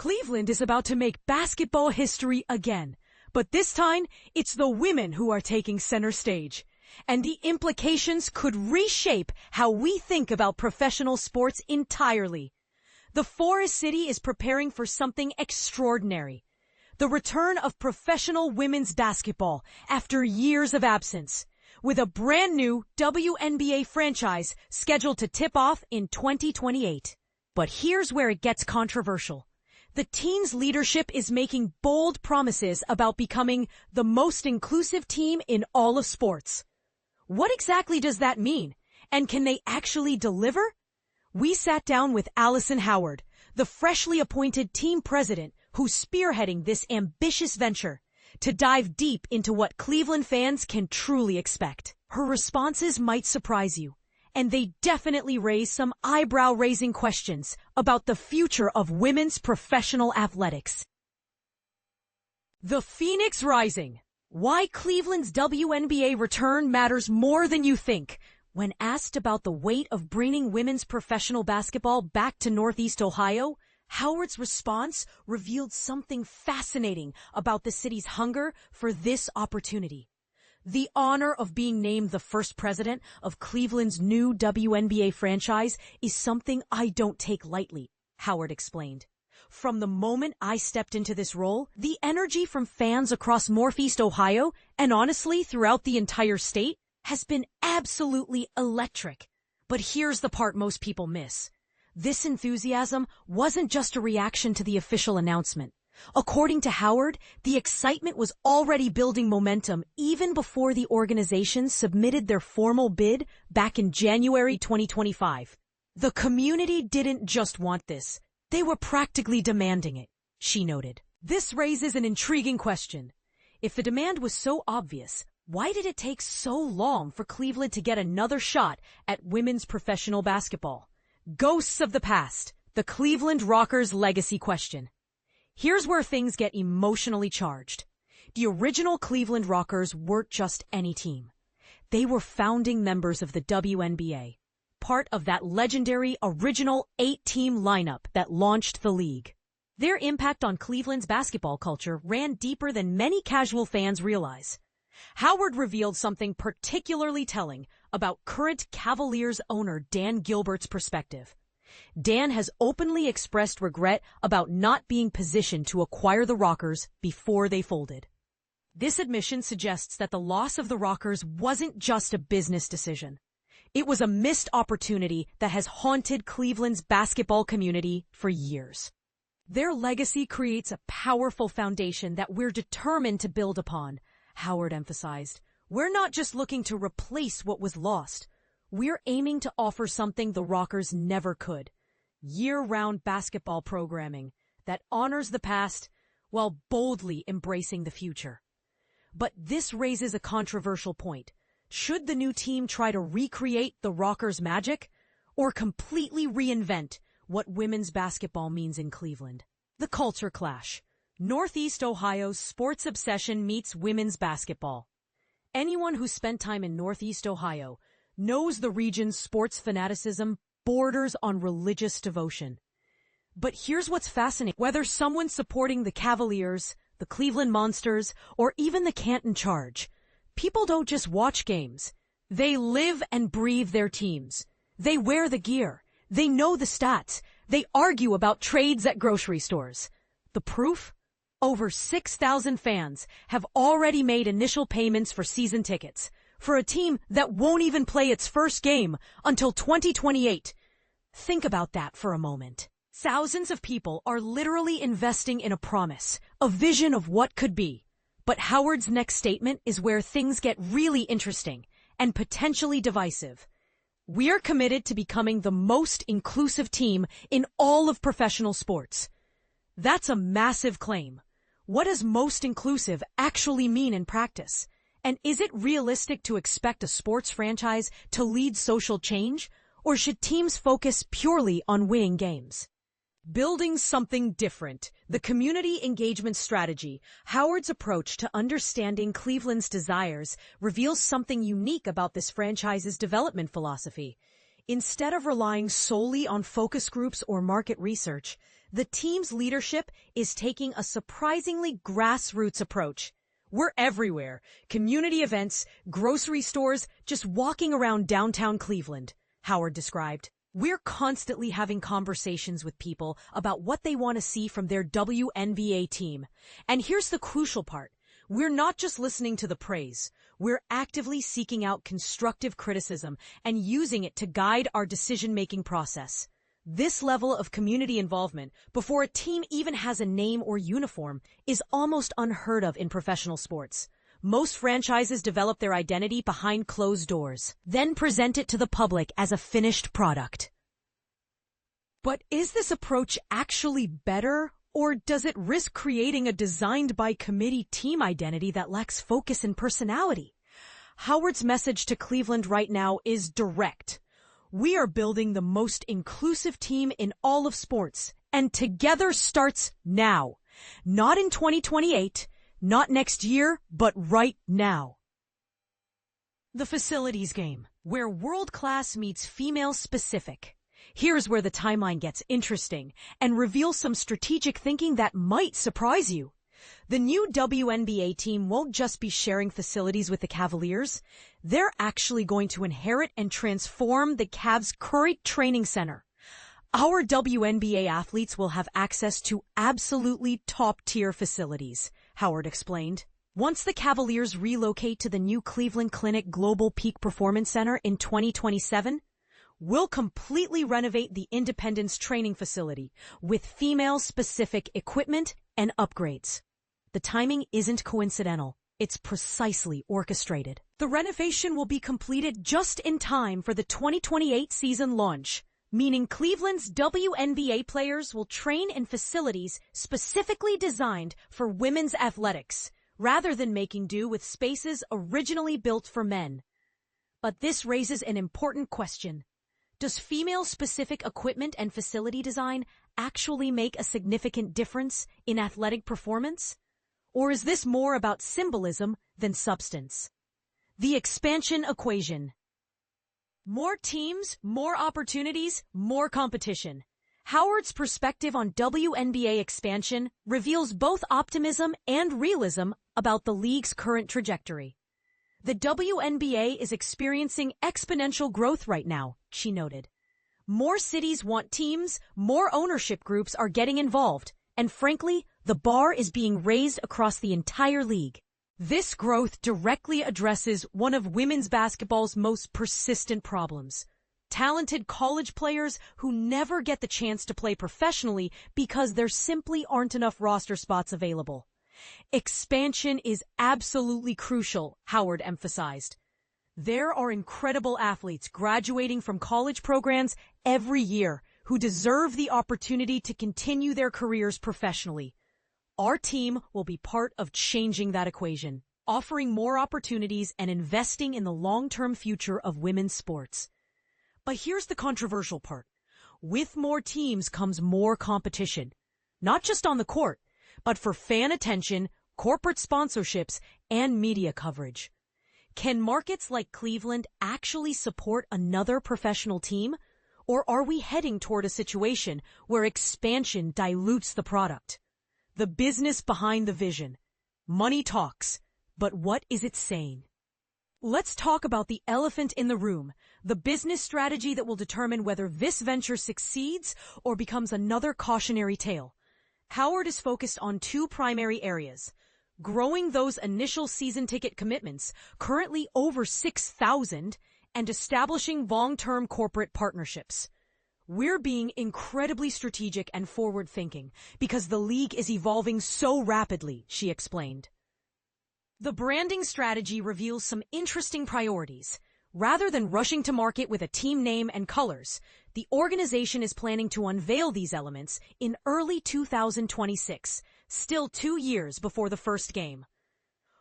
Cleveland is about to make basketball history again, but this time it's the women who are taking center stage. And the implications could reshape how we think about professional sports entirely. The Forest City is preparing for something extraordinary. The return of professional women's basketball after years of absence, with a brand new WNBA franchise scheduled to tip off in 2028. But here's where it gets controversial. The team's leadership is making bold promises about becoming the most inclusive team in all of sports. What exactly does that mean? And can they actually deliver? We sat down with Allison Howard, the freshly appointed team president who's spearheading this ambitious venture, to dive deep into what Cleveland fans can truly expect. Her responses might surprise you, and they definitely raise some eyebrow-raising questions about the future of women's professional athletics. The Phoenix Rising. Why Cleveland's WNBA return matters more than you think. When asked about the weight of bringing women's professional basketball back to Northeast Ohio, Howard's response revealed something fascinating about the city's hunger for this opportunity. The honor of being named the first president of Cleveland's new WNBA franchise is something I don't take lightly, Howard explained. From the moment I stepped into this role, the energy from fans across Northeast Ohio, and honestly throughout the entire state, has been absolutely electric. But here's the part most people miss. This enthusiasm wasn't just a reaction to the official announcement. According to Howard, the excitement was already building momentum even before the organization submitted their formal bid back in January 2025. The community didn't just want this. They were practically demanding it, she noted. This raises an intriguing question. If the demand was so obvious, why did it take so long for Cleveland to get another shot at women's professional basketball? Ghosts of the past, the Cleveland Rockers' legacy question. Here's where things get emotionally charged. The original Cleveland Rockers weren't just any team. They were founding members of the WNBA, part of that legendary original 8-team lineup that launched the league. Their impact on Cleveland's basketball culture ran deeper than many casual fans realize. Howard revealed something particularly telling about current Cavaliers owner Dan Gilbert's perspective. Dan has openly expressed regret about not being positioned to acquire the Rockers before they folded. This admission suggests that the loss of the Rockers wasn't just a business decision. It was a missed opportunity that has haunted Cleveland's basketball community for years. Their legacy creates a powerful foundation that we're determined to build upon, Howard emphasized. We're not just looking to replace what was lost. We're aiming to offer something the Rockers never could. Year-round basketball programming that honors the past while boldly embracing the future. But this raises a controversial point. Should the new team try to recreate the Rockers' magic or completely reinvent what women's basketball means in Cleveland? The culture clash. Northeast Ohio's sports obsession meets women's basketball. Anyone who spent time in Northeast Ohio knows the region's sports fanaticism borders on religious devotion. But here's what's fascinating. Whether someone's supporting the Cavaliers, the Cleveland Monsters, or even the Canton Charge, people don't just watch games. They live and breathe their teams. They wear the gear. They know the stats. They argue about trades at grocery stores. The proof? Over 6,000 fans have already made initial payments for season tickets for a team that won't even play its first game until 2028. Think about that for a moment. Thousands of people are literally investing in a promise, a vision of what could be. But Howard's next statement is where things get really interesting and potentially divisive. We're committed to becoming the most inclusive team in all of professional sports. That's a massive claim. What does most inclusive actually mean in practice? And is it realistic to expect a sports franchise to lead social change, or should teams focus purely on winning games? Building something different, the community engagement strategy, Howard's approach to understanding Cleveland's desires, reveals something unique about this franchise's development philosophy. Instead of relying solely on focus groups or market research, The team's leadership is taking a surprisingly grassroots approach. We're everywhere. Community events, grocery stores, just walking around downtown Cleveland, Howard described. We're constantly having conversations with people about what they want to see from their WNBA team. And here's the crucial part. We're not just listening to the praise. We're actively seeking out constructive criticism and using it to guide our decision-making process. This level of community involvement, before a team even has a name or uniform, is almost unheard of in professional sports. Most franchises develop their identity behind closed doors, then present it to the public as a finished product. But is this approach actually better, or does it risk creating a designed-by-committee team identity that lacks focus and personality? Howard's message to Cleveland right now is direct. We are building the most inclusive team in all of sports, and together starts now. Not in 2028, not next year, but right now. The facilities game, where world-class meets female-specific. Here's where the timeline gets interesting and reveals some strategic thinking that might surprise you. The new WNBA team won't just be sharing facilities with the Cavaliers. They're actually going to inherit and transform the Cavs' current training center. Our WNBA athletes will have access to absolutely top-tier facilities, Howard explained. Once the Cavaliers relocate to the new Cleveland Clinic Global Peak Performance Center in 2027, we'll completely renovate the Independence training facility with female-specific equipment and upgrades. The timing isn't coincidental. It's precisely orchestrated. The renovation will be completed just in time for the 2028 season launch, meaning Cleveland's WNBA players will train in facilities specifically designed for women's athletics, rather than making do with spaces originally built for men. But this raises an important question. Does female-specific equipment and facility design actually make a significant difference in athletic performance? Or is this more about symbolism than substance? The expansion equation. More teams, more opportunities, more competition. Howard's perspective on WNBA expansion reveals both optimism and realism about the league's current trajectory. The WNBA is experiencing exponential growth right now, she noted. More cities want teams, more ownership groups are getting involved, and frankly, the bar is being raised across the entire league. This growth directly addresses one of women's basketball's most persistent problems: talented college players who never get the chance to play professionally because there simply aren't enough roster spots available. Expansion is absolutely crucial, Howard emphasized. There are incredible athletes graduating from college programs every year who deserve the opportunity to continue their careers professionally. Our team will be part of changing that equation, offering more opportunities and investing in the long-term future of women's sports. But here's the controversial part. With more teams comes more competition, not just on the court, but for fan attention, corporate sponsorships, and media coverage. Can markets like Cleveland actually support another professional team? Or are we heading toward a situation where expansion dilutes the product? The business behind the vision. Money talks, but what is it saying? Let's talk about the elephant in the room, the business strategy that will determine whether this venture succeeds or becomes another cautionary tale. Howard is focused on two primary areas: growing those initial season ticket commitments, currently over 6,000, and establishing long-term corporate partnerships. We're being incredibly strategic and forward-thinking because the league is evolving so rapidly, she explained. The branding strategy reveals some interesting priorities. Rather than rushing to market with a team name and colors, the organization is planning to unveil these elements in early 2026, still 2 years before the first game.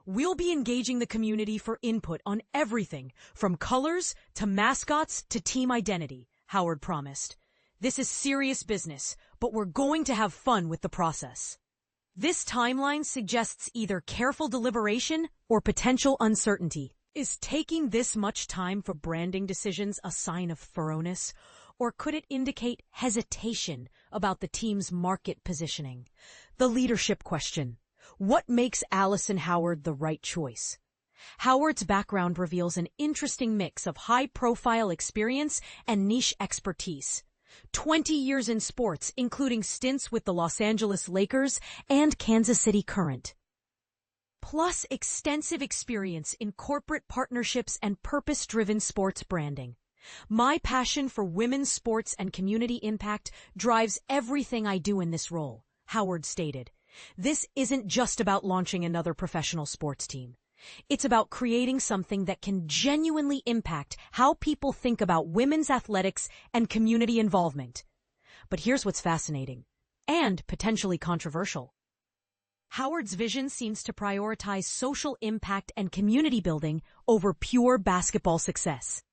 We'll be engaging the community for input on everything from colors to mascots to team identity, Howard promised. This is serious business, but we're going to have fun with the process. This timeline suggests either careful deliberation or potential uncertainty. Is taking this much time for branding decisions a sign of thoroughness, Or could it indicate hesitation about the team's market positioning? The leadership question. What makes Allison Howard the right choice? Howard's background reveals an interesting mix of high-profile experience and niche expertise. 20 years in sports, including stints with the Los Angeles Lakers and Kansas City Current. Plus extensive experience in corporate partnerships and purpose-driven sports branding. My passion for women's sports and community impact drives everything I do in this role, Howard stated. This isn't just about launching another professional sports team. It's about creating something that can genuinely impact how people think about women's athletics and community involvement. But here's what's fascinating and potentially controversial. Howard's vision seems to prioritize social impact and community building over pure basketball success.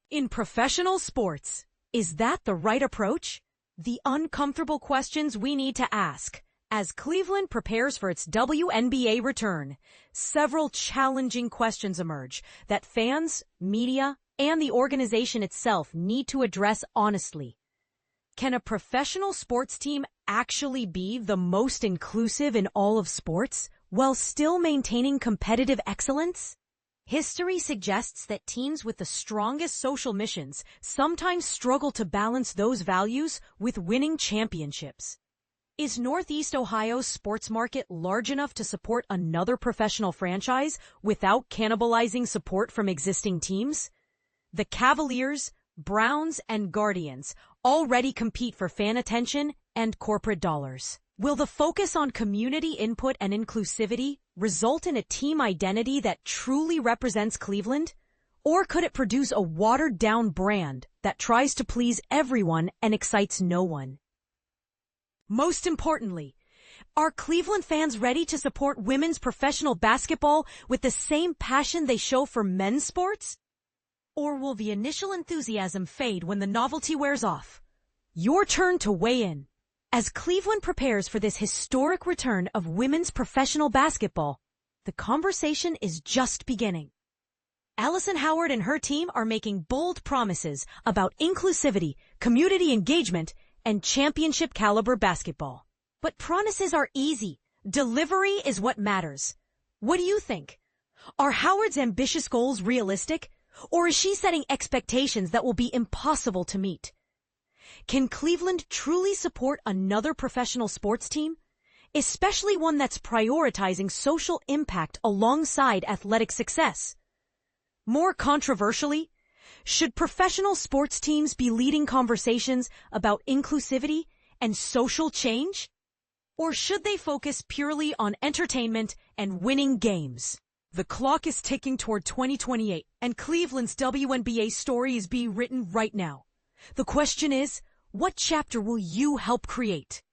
In professional sports, is that the right approach? The uncomfortable questions we need to ask. As Cleveland prepares for its WNBA return, several challenging questions emerge that fans, media, and the organization itself need to address honestly. Can a professional sports team actually be the most inclusive in all of sports while still maintaining competitive excellence? History suggests that teams with the strongest social missions sometimes struggle to balance those values with winning championships. Is Northeast Ohio's sports market large enough to support another professional franchise without cannibalizing support from existing teams? The Cavaliers, Browns, and Guardians already compete for fan attention and corporate dollars. Will the focus on community input and inclusivity result in a team identity that truly represents Cleveland? Or could it produce a watered-down brand that tries to please everyone and excites no one? Most importantly, are Cleveland fans ready to support women's professional basketball with the same passion they show for men's sports? Or will the initial enthusiasm fade when the novelty wears off? Your turn to weigh in. As Cleveland prepares for this historic return of women's professional basketball, the conversation is just beginning. Allison Howard and her team are making bold promises about inclusivity, community engagement, and championship-caliber basketball. But promises are easy. Delivery is what matters. What do you think? Are Howard's ambitious goals realistic, or is she setting expectations that will be impossible to meet? Can Cleveland truly support another professional sports team, especially one that's prioritizing social impact alongside athletic success? More controversially, should professional sports teams be leading conversations about inclusivity and social change? Or should they focus purely on entertainment and winning games? The clock is ticking toward 2028, and Cleveland's WNBA story is being written right now. The question is, what chapter will you help create?